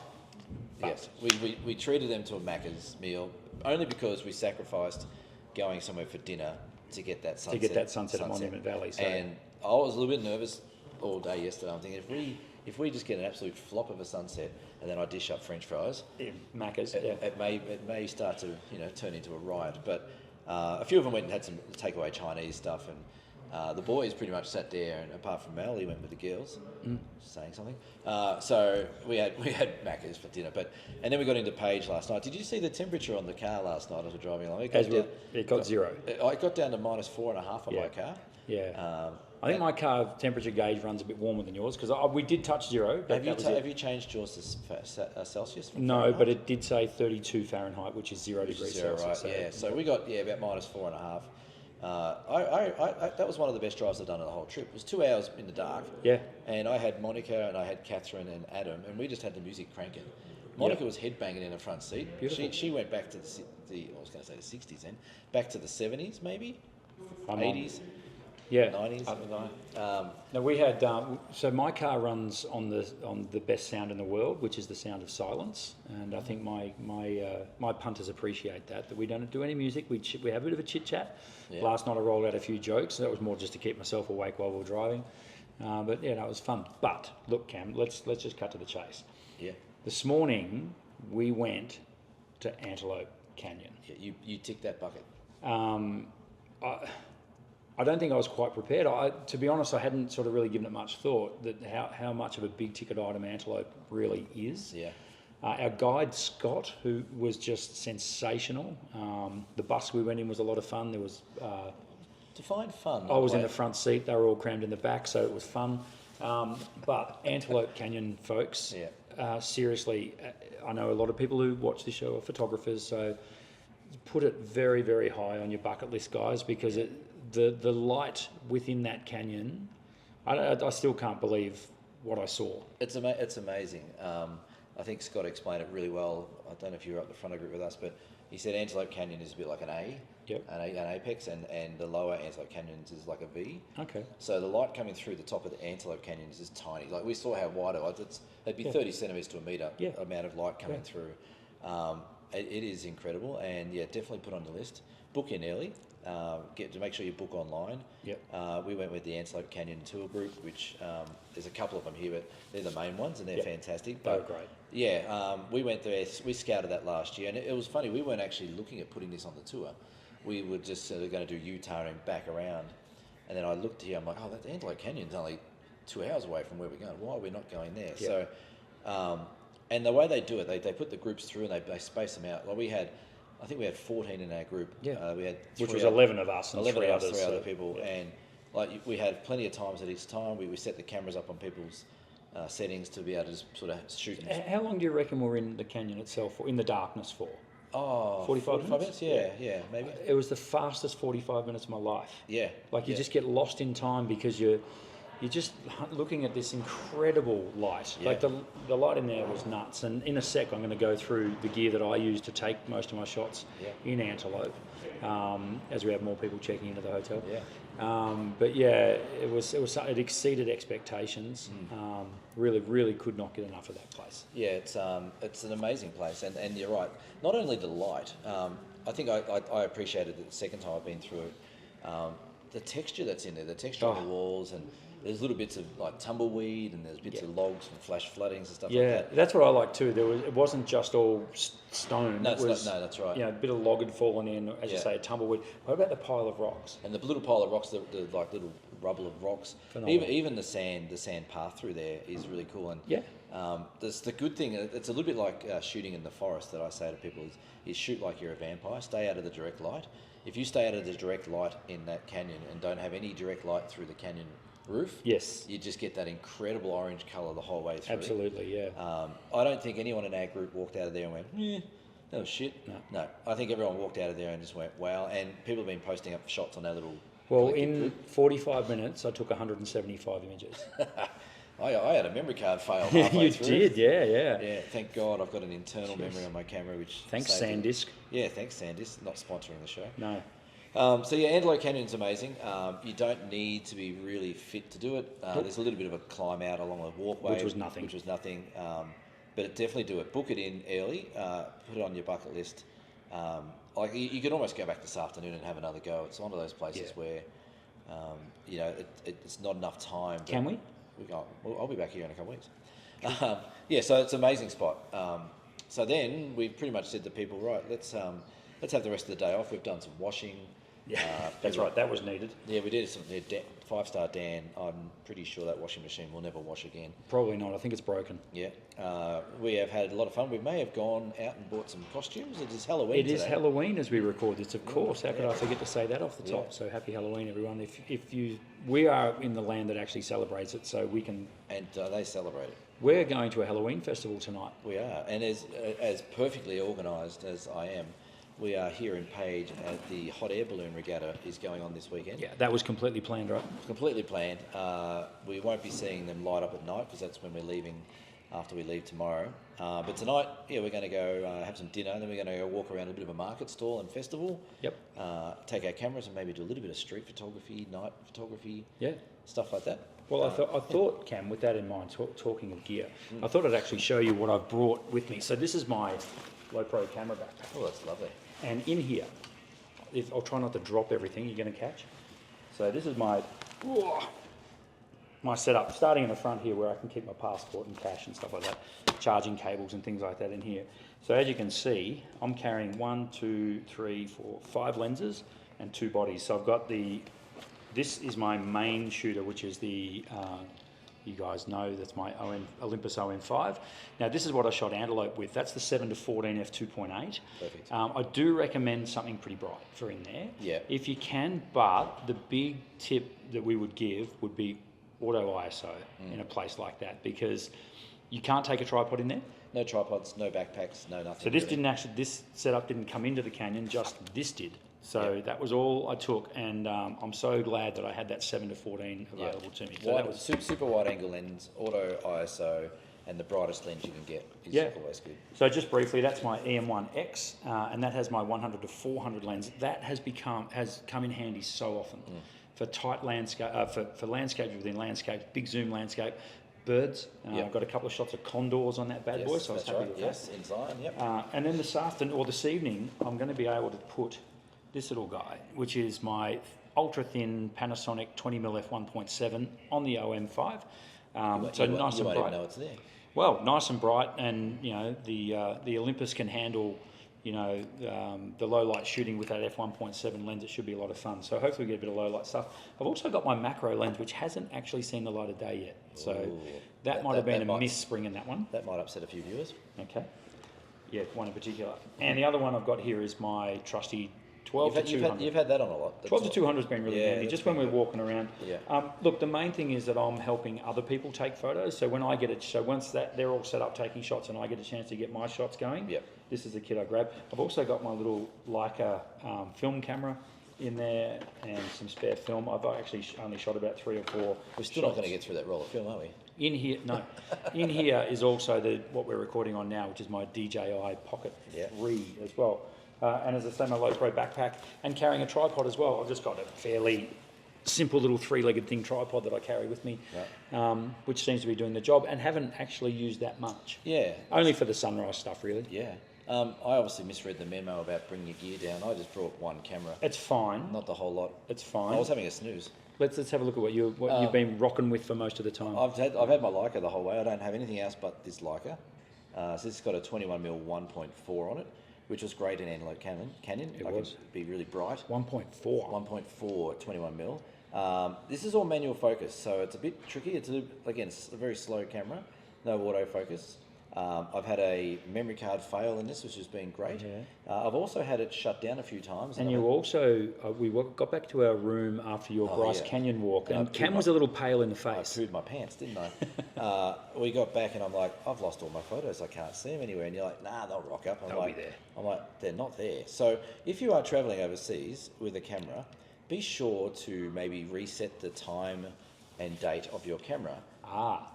Speaker 2: yes, we treated them to a Macca's meal only because we sacrificed going somewhere for dinner to get that sunset.
Speaker 1: At Monument Valley. So.
Speaker 2: And I was a little bit nervous all day yesterday. I'm thinking if we just get an absolute flop of a sunset and then I dish up French fries,
Speaker 1: Macca's,
Speaker 2: it may start to turn into a riot. But a few of them went and had some takeaway Chinese stuff, and the boys pretty much sat there. And apart from Mel, he went with the girls, saying something. So we had Macca's for dinner. And then we got into Page last night. Did you see the temperature on the car last night as we're driving along?
Speaker 1: It got zero.
Speaker 2: It got down to -4.5 on my car.
Speaker 1: Yeah. I think my car temperature gauge runs a bit warmer than yours because we did touch zero.
Speaker 2: Have you changed yours to Celsius?
Speaker 1: No,
Speaker 2: Fahrenheit?
Speaker 1: But it did say 32 Fahrenheit, which is 0 degrees Celsius.
Speaker 2: Right? So yeah. So we got about -4.5. That was one of the best drives I've done on the whole trip. It was 2 hours in the dark.
Speaker 1: Yeah.
Speaker 2: And I had Monica and I had Catherine and Adam, and we just had the music cranking. Monica was headbanging in the front seat.
Speaker 1: Beautiful.
Speaker 2: She went back to I was going to say the 60s then, back to the 70s maybe, 80s.
Speaker 1: Yeah.
Speaker 2: 90s.
Speaker 1: I don't know. No, we had. So my car runs on the best sound in the world, which is the sound of silence, and I think my punters appreciate that we don't do any music. We have a bit of a chit chat.
Speaker 2: Yeah.
Speaker 1: Last night I rolled out a few jokes. That was more just to keep myself awake while we were driving. But yeah, no, it was fun. But look, Cam, let's just cut to the chase.
Speaker 2: Yeah.
Speaker 1: This morning we went to Antelope Canyon.
Speaker 2: Yeah, you tick that bucket.
Speaker 1: I don't think I was quite prepared. To be honest, I hadn't sort of really given it much thought that how much of a big ticket item Antelope really is.
Speaker 2: Yeah.
Speaker 1: Our guide Scott, who was just sensational. The bus we went in was a lot of fun. There was.
Speaker 2: Define fun.
Speaker 1: I was in the front seat. They were all crammed in the back, so it was fun. But Antelope Canyon folks, seriously, I know a lot of people who watch this show are photographers, so put it very, very high on your bucket list, guys, because the light within that canyon, I still can't believe what I saw.
Speaker 2: It's amazing. I think Scott explained it really well. I don't know if you were up the front of the group with us, but he said Antelope Canyon is a bit like an A, an apex, and the lower Antelope Canyons is like a V.
Speaker 1: Okay.
Speaker 2: So the light coming through the top of the Antelope Canyon is just tiny. Like we saw how wide it was. It'd be 30 centimetres to a metre amount of light coming through. It is incredible, and definitely put on your list. Book in early. Get to make sure you book online. We went with the Antelope Canyon Tour Group, which there's a couple of them here, but they're the main ones, and they're fantastic. But
Speaker 1: great.
Speaker 2: Yeah, we went there. We scouted that last year, and it was funny. We weren't actually looking at putting this on the tour. We were just going to do U-turning back around, and then I looked here. I'm like, oh, that Antelope Canyon's only 2 hours away from where we're going. Why are we not going there?
Speaker 1: Yeah.
Speaker 2: So, and the way they do it, they put the groups through and they space them out. Like I think we had 14 in our group.
Speaker 1: Yeah.
Speaker 2: We had
Speaker 1: which was 11 of us and
Speaker 2: 11
Speaker 1: three
Speaker 2: of us,
Speaker 1: others.
Speaker 2: three other people, and like we had plenty of times at each time. We set the cameras up on people's settings to be able to just sort of shoot.
Speaker 1: How long do you reckon we're in the canyon itself, in the darkness for?
Speaker 2: Oh,
Speaker 1: 45 minutes?
Speaker 2: Yeah, maybe.
Speaker 1: It was the fastest 45 minutes of my life.
Speaker 2: Yeah.
Speaker 1: Like you just get lost in time because you're just looking at this incredible light.
Speaker 2: Yeah.
Speaker 1: Like the light in there was nuts. And in a sec, I'm going to go through the gear that I use to take most of my shots in Antelope, as we have more people checking into the hotel.
Speaker 2: Yeah.
Speaker 1: But yeah, it exceeded expectations. Really, really could not get enough of that place.
Speaker 2: Yeah, it's an amazing place, and you're right. Not only the light, I think I appreciated it the second time I've been through it. The texture that's in there, the texture on the walls, and there's little bits of like tumbleweed, and there's bits of logs from flash floodings and stuff like that.
Speaker 1: Yeah, that's what I like too. It wasn't just all stone.
Speaker 2: No,
Speaker 1: it was,
Speaker 2: no, that's right.
Speaker 1: You know, a bit of log had fallen in, as you say, a tumbleweed. What about the pile of rocks?
Speaker 2: And the little pile of rocks, the like little rubble of rocks. Even the sand path through there is really cool. And there's the good thing. It's a little bit like shooting in the forest that I say to people is shoot like you're a vampire. Stay out of the direct light. If you stay out of the direct light in that canyon and don't have any direct light through the canyon roof, you just get that incredible orange colour the whole way through.
Speaker 1: Absolutely, yeah.
Speaker 2: I don't think anyone in our group walked out of there and went, that was shit. No, I think everyone walked out of there and just went, wow. And people have been posting up shots on our little...
Speaker 1: Well, in 45 minutes, I took 175 images.
Speaker 2: I had a memory card fail halfway through.
Speaker 1: You did, yeah.
Speaker 2: Yeah, thank God I've got an internal memory on my camera, which...
Speaker 1: Thanks, SanDisk.
Speaker 2: Yeah, thanks, SanDisk. Not sponsoring the show.
Speaker 1: No.
Speaker 2: So yeah, Antelope Canyon's amazing. You don't need to be really fit to do it. There's a little bit of a climb out along a walkway.
Speaker 1: Which was nothing.
Speaker 2: But definitely do it. Book it in early. Put it on your bucket list. Like you could almost go back this afternoon and have another go. It's one of those places where, it's not enough time.
Speaker 1: Can we?
Speaker 2: I'll be back here in a couple of weeks. So it's an amazing spot. So then we pretty much said to people, right, let's have the rest of the day off. We've done some washing.
Speaker 1: Yeah, that's right. That was needed.
Speaker 2: Yeah, we did some 5-star Dan. I'm pretty sure that washing machine will never wash again.
Speaker 1: Probably not. I think it's broken.
Speaker 2: Yeah. We have had a lot of fun. We may have gone out and bought some costumes. It is Halloween today.
Speaker 1: It is Halloween as we record this, of course. How could I forget to say that off the top? So happy Halloween, everyone. We are in the land that actually celebrates it, so we can...
Speaker 2: And they celebrate it.
Speaker 1: We're going to a Halloween festival tonight.
Speaker 2: We are. And as perfectly organised as I am, we are here in Page at the Hot Air Balloon Regatta is going on this weekend.
Speaker 1: Yeah, that was completely planned, right?
Speaker 2: Completely planned. We won't be seeing them light up at night because that's when we're leaving after we leave tomorrow. But tonight, yeah, we're going to go have some dinner, and then we're going to go walk around a bit of a market stall and festival.
Speaker 1: Yep.
Speaker 2: Take our cameras and maybe do a little bit of street photography, night photography,
Speaker 1: Yeah.
Speaker 2: stuff like that.
Speaker 1: Well, I thought, Cam, with that in mind, talking of gear, I thought I'd actually show you what I've brought with me. So this is my low pro camera backpack.
Speaker 2: Oh, that's lovely.
Speaker 1: And in here, I'll try not to drop everything you're going to catch. So this is my setup, starting in the front here where I can keep my passport and cash and stuff like that, charging cables and things like that in here. So as you can see, I'm carrying 1, 2, 3, 4, 5 lenses and 2 bodies. So I've got this is my main shooter, which is the, you guys know, that's my Olympus OM5. Now this is what I shot Antelope with. That's the 7-14 f2.8.
Speaker 2: Perfect.
Speaker 1: I do recommend something pretty bright for in there.
Speaker 2: Yeah.
Speaker 1: If you can, but the big tip that we would give would be auto ISO in a place like that, because you can't take a tripod in there.
Speaker 2: No tripods, no backpacks, no nothing.
Speaker 1: So this setup didn't come into the Canyon, just this did. So that was all I took, and I'm so glad that I had that 7-14 available to me. So that was
Speaker 2: super wide angle lens, auto ISO, and the brightest lens you can get is always good.
Speaker 1: So just briefly, that's my EM1X, and that has my 100-400 lens. That has come in handy so often for tight landscape, for landscapes within landscapes, big zoom landscape, birds. I've got a couple of shots of condors on that bad boy, so I was happy with that.
Speaker 2: Yes, in Zion, yep.
Speaker 1: And then this afternoon or this evening, I'm going to be able to put this little guy, which is my ultra thin Panasonic 20mm f1.7 on the OM5. So nice and bright.
Speaker 2: Even know it's there.
Speaker 1: Well, nice and bright, and you know the Olympus can handle, you know, the low light shooting with that f1.7 lens. It should be a lot of fun. So hopefully we get a bit of low light stuff. I've also got my macro lens, which hasn't actually seen the light of day yet. So that might have been a miss springing that one.
Speaker 2: That might upset a few viewers.
Speaker 1: Okay. Yeah, one in particular. And the other one I've got here is my trusty 12-200.
Speaker 2: You've had that on a lot.
Speaker 1: 12-200 has been really handy, just when we're walking around.
Speaker 2: Yeah.
Speaker 1: Look, the main thing is that I'm helping other people take photos. So when I get it, so once that they're all set up taking shots and I get a chance to get my shots going, this is the kit I grab. I've also got my little Leica film camera in there and some spare film. I've actually only shot about 3 or 4.
Speaker 2: We're still not going to get through that roll of film, are we?
Speaker 1: In here, no. In here is also what we're recording on now, which is my DJI Pocket 3 as well. And as I say, my low pro backpack, and carrying a tripod as well. I've just got a fairly simple little 3-legged thing tripod that I carry with me, which seems to be doing the job, and haven't actually used that much. Yeah. Only for the sunrise stuff, really.
Speaker 2: Yeah. I obviously misread the memo about bringing your gear down. I just brought one camera.
Speaker 1: It's fine.
Speaker 2: Not the whole lot.
Speaker 1: It's fine.
Speaker 2: I was having a snooze.
Speaker 1: Let's have a look at what you've been rocking with for most of the time.
Speaker 2: I've had my Leica the whole way. I don't have anything else but this Leica. So this has got a 21mm 1.4 on it, which was great in Antelope Canyon.
Speaker 1: It was.
Speaker 2: Could be really bright.
Speaker 1: 1.4.
Speaker 2: 1.4 21mm. This is all manual focus, so it's a bit tricky. It's a very slow camera, no autofocus. I've had a memory card fail in this, which has been great. I've also had it shut down a few times.
Speaker 1: And you also, we got back to our room after your Bryce Canyon walk, and Cam was a little pale in the face.
Speaker 2: I pooed my pants, didn't I? We got back and I'm like, I've lost all my photos. I can't see them anywhere. And you're like, nah, they'll rock up.
Speaker 1: They'll be there.
Speaker 2: I'm like, they're not there. So if you are traveling overseas with a camera, be sure to maybe reset the time and date of your camera.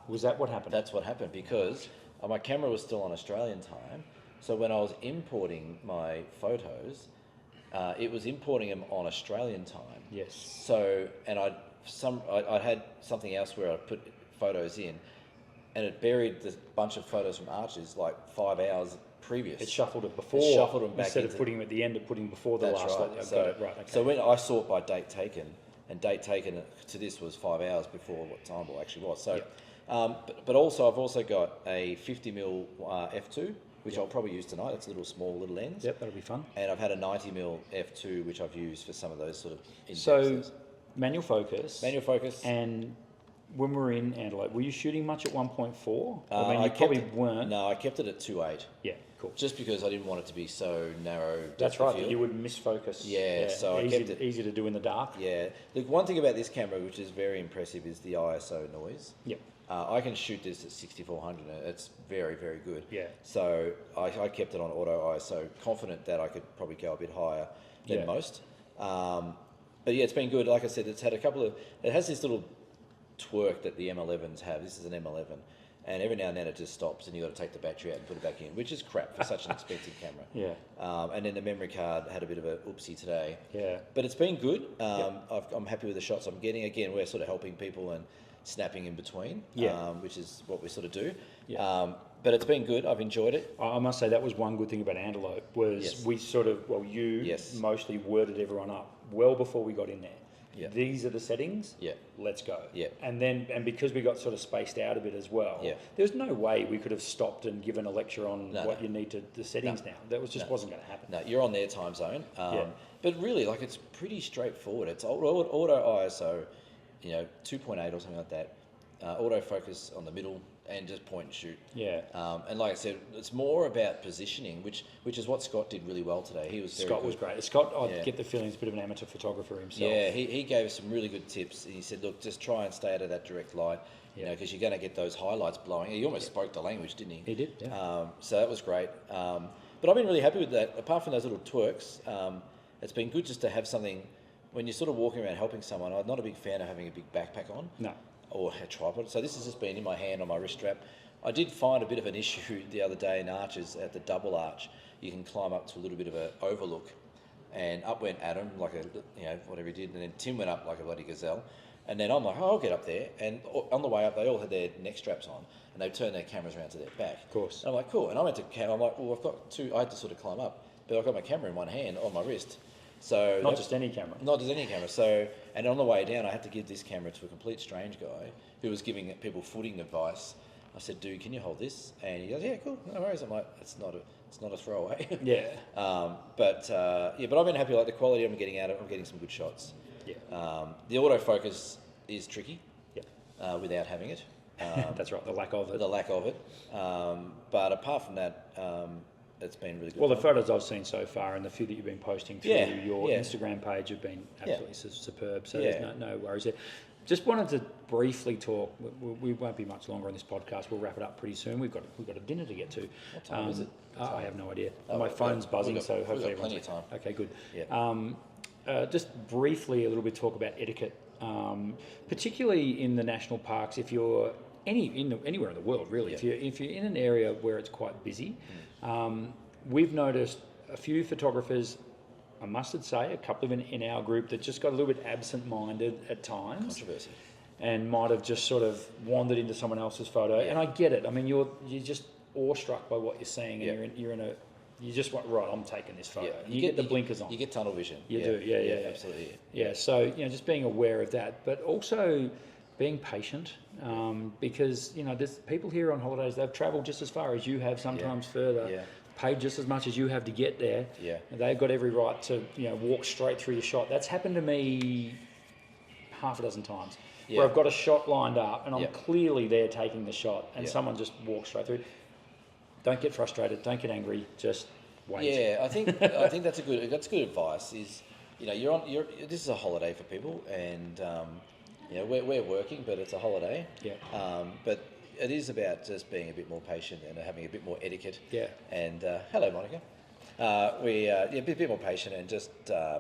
Speaker 1: Was that what happened?
Speaker 2: That's what happened, because my camera was still on Australian time, so when I was importing my photos, it was importing them on Australian time.
Speaker 1: Yes.
Speaker 2: So, and I'd had something else where I put photos in, and it buried the bunch of photos from Arches like 5 hours previous.
Speaker 1: It shuffled it before.
Speaker 2: It shuffled them back
Speaker 1: instead of putting them at the end, of putting before the
Speaker 2: that's
Speaker 1: last.
Speaker 2: right.
Speaker 1: Okay.
Speaker 2: So when I sort by date taken, and date taken to this was 5 hours before what time it actually was. So. But also, I've also got a 50mm f2, which I'll probably use tonight. It's a little lens.
Speaker 1: Yep, that'll be fun.
Speaker 2: And I've had a 90mm f2, which I've used for some of those sort of in-depth
Speaker 1: So,
Speaker 2: things.
Speaker 1: Manual focus. And when we were in Antelope, were you shooting much at 1.4? I mean, you probably weren't.
Speaker 2: No, I kept it at 2.8.
Speaker 1: Yeah, cool.
Speaker 2: Just because I didn't want it to be so narrow.
Speaker 1: That's right, you would misfocus.
Speaker 2: Yeah, so I kept it
Speaker 1: easy to do in the dark.
Speaker 2: Yeah. The one thing about this camera, which is very impressive, is the ISO noise.
Speaker 1: Yep.
Speaker 2: I can shoot this at 6400 and it's very, very good.
Speaker 1: Yeah.
Speaker 2: So I kept it on auto ISO, confident that I could probably go a bit higher than most. But yeah, it's been good. Like I said, it's had it has this little twerk that the M11s have. This is an M11. And every now and then it just stops, and you got to take the battery out and put it back in, which is crap for such an expensive camera.
Speaker 1: Yeah.
Speaker 2: And then the memory card had a bit of a oopsie today.
Speaker 1: Yeah.
Speaker 2: But it's been good. I'm happy with the shots I'm getting. Again, we're sort of helping people and snapping in between, which is what we sort of do.
Speaker 1: Yeah.
Speaker 2: But it's been good. I've enjoyed it.
Speaker 1: I must say that was one good thing about Antelope was we sort of, you mostly worded everyone up well before we got in there.
Speaker 2: Yeah.
Speaker 1: These are the settings.
Speaker 2: Yeah.
Speaker 1: Let's go.
Speaker 2: Yeah.
Speaker 1: And because we got sort of spaced out a bit as well, there's no way we could have stopped and given a lecture on you need to the settings now. That was just wasn't going to happen.
Speaker 2: No, you're on their time zone. But really, like, it's pretty straightforward. It's auto ISO, 2.8 or something like that. Autofocus on the middle and just point and shoot.
Speaker 1: Yeah.
Speaker 2: And like I said, it's more about positioning, which is what Scott did really well today. He was
Speaker 1: Scott was great. Scott, I get the feeling he's a bit of an amateur photographer himself.
Speaker 2: Yeah, he gave us some really good tips. He said, look, just try and stay out of that direct light, because you're going to get those highlights blowing. He almost spoke the language, didn't he?
Speaker 1: He did, yeah.
Speaker 2: So that was great. But I've been really happy with that. Apart from those little twerks, it's been good just to have something, when you're sort of walking around helping someone. I'm not a big fan of having a big backpack on. No. Or a tripod. So this has just been in my hand on my wrist strap. I did find a bit of an issue the other day in Arches at the double arch. You can climb up to a little bit of an overlook, and up went Adam, like whatever he did, and then Tim went up like a bloody gazelle. And then I'm like, I'll get up there. And on the way up, they all had their neck straps on, and they turned their cameras around to their back. Of
Speaker 1: course.
Speaker 2: And I'm like, cool. And I went to I'm like, well, I've got two. I had to sort of climb up, but I've got my camera in one hand on my wrist. So
Speaker 1: not just any camera.
Speaker 2: Not just any camera. So, and on the way down, I had to give this camera to a complete strange guy who was giving people footing advice. I said, dude, can you hold this? And he goes, yeah, cool, no worries. I'm like, it's not a throwaway.
Speaker 1: Yeah.
Speaker 2: But I've been happy. Like, the quality I'm getting out of it, I'm getting some good shots.
Speaker 1: Yeah.
Speaker 2: The autofocus is tricky.
Speaker 1: Yeah.
Speaker 2: Without having it.
Speaker 1: That's right. The lack of it.
Speaker 2: The lack of it. But apart from that, it's been really good.
Speaker 1: Well, the photos I've seen so far and the few that you've been posting through your Instagram page have been absolutely superb. So there's no worries there. Just wanted to briefly talk. We won't be much longer on this podcast. We'll wrap it up pretty soon. We've got a dinner to get to.
Speaker 2: What time is it?
Speaker 1: I have no idea. My phone's buzzing, so hopefully
Speaker 2: plenty of time.
Speaker 1: Okay, good.
Speaker 2: Yeah.
Speaker 1: Just briefly, a little bit talk about etiquette, particularly in the national parks. If you're anywhere in the world, really, if you're in an area where it's quite busy, we've noticed a few photographers, I must say, a couple of in our group that just got a little bit absent-minded at times.
Speaker 2: Controversy.
Speaker 1: And might have just sort of wandered into someone else's photo. Yeah. And I get it. I mean, you're just awestruck by what you're seeing, and you just want, right, I'm taking this photo. Yeah. You get the blinkers on.
Speaker 2: You get tunnel vision.
Speaker 1: You do, yeah.
Speaker 2: Absolutely.
Speaker 1: Yeah, so, just being aware of that, but also being patient, because, there's people here on holidays, they've travelled just as far as you have, sometimes further. Yeah. Paid just as much as you have to get there. Yeah. And they've got every right to, walk straight through your shot. That's happened to me half a dozen times. Yeah. Where I've got a shot lined up and I'm clearly there taking the shot, and someone just walks straight through. Don't get frustrated. Don't get angry. Just wait.
Speaker 2: Yeah, I think that's good advice. Is this is a holiday for people, and we're working, but it's a holiday. Yeah. But it is about just being a bit more patient and having a bit more etiquette. Yeah. And hello, Monica. A bit more patient and just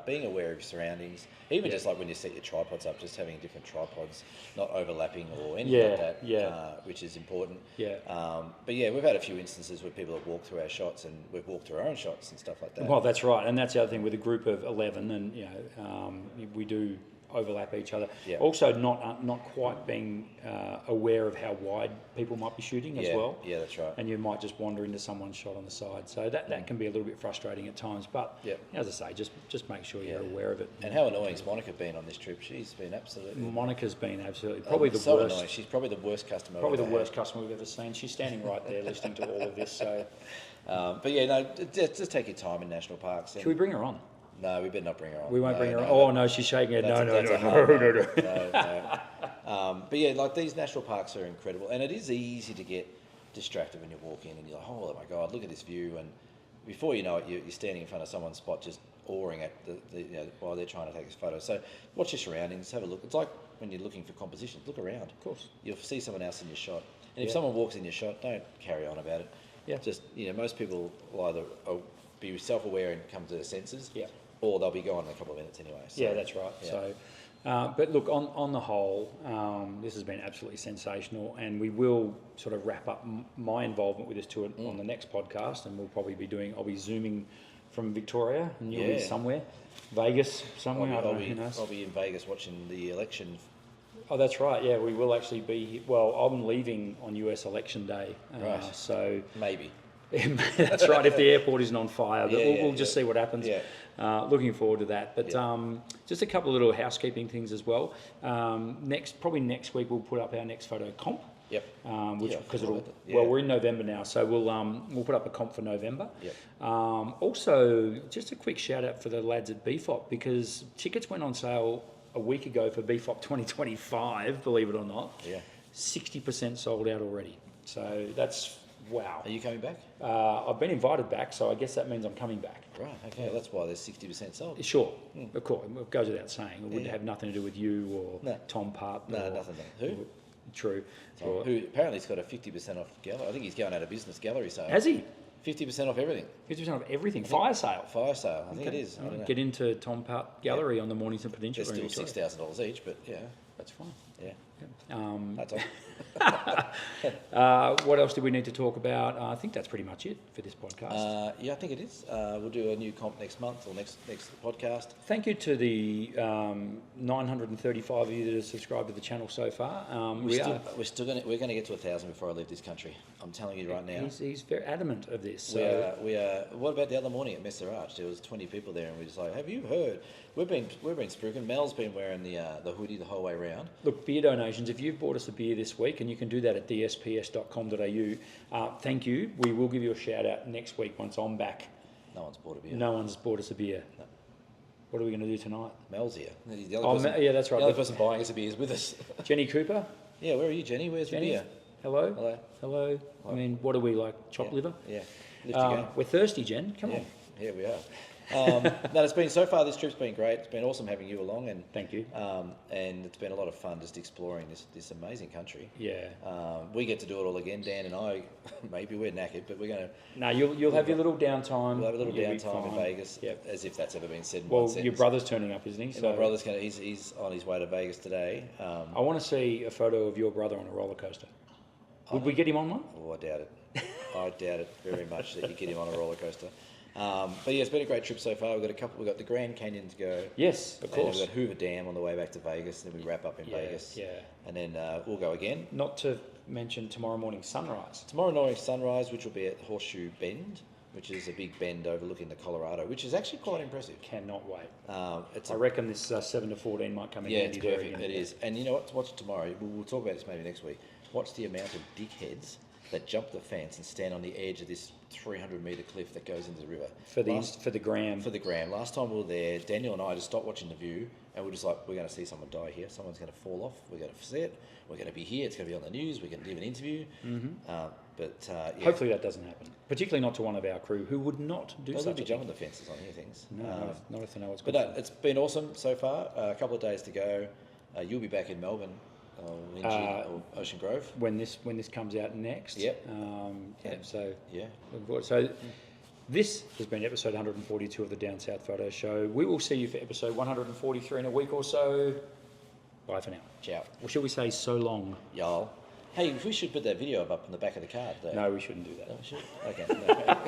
Speaker 2: being aware of your surroundings. Even just like when you set your tripods up, just having different tripods, not overlapping or anything like that. Yeah. Which is important. Yeah. But we've had a few instances where people have walked through our shots, and we've walked through our own shots and stuff like that.
Speaker 1: Well, that's right, and that's the other thing with a group of 11, and we do overlap each other. Yeah. Also, not quite being aware of how wide people might be shooting as well.
Speaker 2: Yeah, that's right.
Speaker 1: And you might just wander into someone's shot on the side. So that can be a little bit frustrating at times. But as I say, just make sure you're aware of it.
Speaker 2: And how annoying has Monica been on this trip? She's been absolutely...
Speaker 1: Monica's been absolutely... Probably the
Speaker 2: so
Speaker 1: worst.
Speaker 2: Annoying. She's probably the worst customer.
Speaker 1: Probably the worst customer we've ever seen. She's standing right there listening to all of this. So,
Speaker 2: just take your time in national parks.
Speaker 1: Should we bring her on?
Speaker 2: No, we better not bring her on.
Speaker 1: We won't bring her on. Oh, no, she's shaking her head. No.
Speaker 2: But like these national parks are incredible, and it is easy to get distracted when you walk in and you're like, oh my God, look at this view. And before you know it, you're standing in front of someone's spot just awing at while they're trying to take this photo. So watch your surroundings, have a look. It's like when you're looking for compositions, look around. Of
Speaker 1: course.
Speaker 2: You'll see someone else in your shot. And if someone walks in your shot, don't carry on about it. Yeah. Just, most people will either be self-aware and come to their senses. Yeah. Or they'll be gone in a couple of minutes anyway. So,
Speaker 1: that's right. Yeah. But look, on the whole, this has been absolutely sensational, and we will sort of wrap up my involvement with this tour on the next podcast, and I'll be zooming from Victoria, and you'll be somewhere, Vegas somewhere.
Speaker 2: I'll be in Vegas watching the election.
Speaker 1: Oh, that's right. Yeah, we will actually be. Well, I'm leaving on US election day,
Speaker 2: Right.
Speaker 1: so
Speaker 2: Maybe.
Speaker 1: that's right. If the airport isn't on fire, but we'll just see what happens.
Speaker 2: Yeah.
Speaker 1: Looking forward to that. But just a couple of little housekeeping things as well. Probably next week we'll put up our next photo comp.
Speaker 2: Yep.
Speaker 1: We're in November now, so we'll put up a comp for November.
Speaker 2: Yep.
Speaker 1: Also, just a quick shout out for the lads at BFOP, because tickets went on sale a week ago for BFOP 2025. Believe it or not.
Speaker 2: Yeah.
Speaker 1: 60% sold out already. So that's. Wow.
Speaker 2: Are you coming back?
Speaker 1: I've been invited back, so I guess that means I'm coming back.
Speaker 2: Right, okay. Well, that's why there's 60% sold.
Speaker 1: Sure, of course. It goes without saying. It wouldn't have nothing to do with you or Tom Part.
Speaker 2: No, nothing. Who?
Speaker 1: True.
Speaker 2: Who apparently has got a 50% off gallery. I think he's going out of business gallery sale.
Speaker 1: Has he?
Speaker 2: 50% off everything.
Speaker 1: 50% off everything. Fire sale.
Speaker 2: Fire sale. I think it is.
Speaker 1: Get into Tom Part Gallery on the Mornington Peninsula.
Speaker 2: They're still $6,000 each, but yeah.
Speaker 1: That's fine.
Speaker 2: Yeah.
Speaker 1: That's what else do we need to talk about? I think that's pretty much it for this podcast.
Speaker 2: I think it is. We'll do a new comp next month or next podcast.
Speaker 1: Thank you to the 935 of you that have subscribed to the channel so far. We're going to get to 1,000 before I leave this country. I'm telling you right now. He's very adamant of this.
Speaker 2: So. We are. What about the other morning at Messer Arch? There was 20 people there, and we was like, "Have you heard? We've been spruiking. Mel's been wearing the hoodie the whole way around."
Speaker 1: Look, beer donations. If you've bought us a beer this week, and you can do that at dsps.com.au, thank you. We will give you a shout out next week once I'm back.
Speaker 2: No one's bought a beer.
Speaker 1: No one's bought us a beer.
Speaker 2: No.
Speaker 1: What are we going to do tonight?
Speaker 2: Mel's here. He's the only person,
Speaker 1: that's right.
Speaker 2: The only person buying us a beer is with us.
Speaker 1: Jenny Cooper.
Speaker 2: Yeah, where are you, Jenny? Where's
Speaker 1: Jenny?
Speaker 2: the beer?
Speaker 1: Hello. I mean, what are we like? Chopped liver?
Speaker 2: Yeah. Lift you go.
Speaker 1: We're thirsty, Jen. Come on.
Speaker 2: Yeah, we are. No, it's been so far. This trip's been great. It's been awesome having you along, and
Speaker 1: thank you.
Speaker 2: And it's been a lot of fun just exploring this amazing country.
Speaker 1: Yeah.
Speaker 2: We get to do it all again. Dan and I, maybe we're knackered, but we're going to.
Speaker 1: No, you'll have your little downtime.
Speaker 2: We'll have a little downtime in Vegas. Yep. As if that's ever been said. In
Speaker 1: well,
Speaker 2: one sentence.
Speaker 1: Your brother's turning up, isn't he?
Speaker 2: So my brother's going. He's on his way to Vegas today.
Speaker 1: I want to see a photo of your brother on a roller coaster. Would we get him on one?
Speaker 2: Oh, I doubt it. I doubt it very much that you get him on a roller coaster. But yeah, it's been a great trip so far. We've got the Grand Canyon to go.
Speaker 1: Yes, of course.
Speaker 2: We've got Hoover Dam on the way back to Vegas, and then we wrap up in Vegas.
Speaker 1: Yeah.
Speaker 2: And then we'll go again.
Speaker 1: Not to mention tomorrow morning sunrise.
Speaker 2: Tomorrow morning sunrise, which will be at Horseshoe Bend, which is a big bend overlooking the Colorado, which is actually quite impressive.
Speaker 1: Cannot wait.
Speaker 2: I
Speaker 1: reckon this 7 to 14 might come in.
Speaker 2: Yeah, it's perfect. It is. And you know what? Watch tomorrow. We'll talk about this maybe next week. Watch the amount of dickheads that jump the fence and stand on the edge of this 300-metre cliff that goes into the river.
Speaker 1: For the gram.
Speaker 2: For the gram. Last time we were there, Daniel and I just stopped watching the view, and we're just like, we're going to see someone die here. Someone's going to fall off. We're going to see it. We're going to be here. It's going to be on the news. We're going to give an interview.
Speaker 1: Mm-hmm. Hopefully that doesn't happen. Particularly not to one of our crew who would not do such a thing.
Speaker 2: They'll be jumping the fences on here things.
Speaker 1: No, not if they know what's good.
Speaker 2: But no, it's been awesome so far. A couple of days to go. You'll be back in Melbourne. Or Ocean Grove
Speaker 1: when this comes out next.
Speaker 2: Yep.
Speaker 1: So this has been episode 142 of the Down South Photo Show. We will see you for episode 143 in a week or so. Bye for now.
Speaker 2: Ciao.
Speaker 1: Or shall we say so long?
Speaker 2: Y'all. Hey, we should put that video up in the back of the car today.
Speaker 1: No, we shouldn't do that.
Speaker 2: No, we should? Okay. No.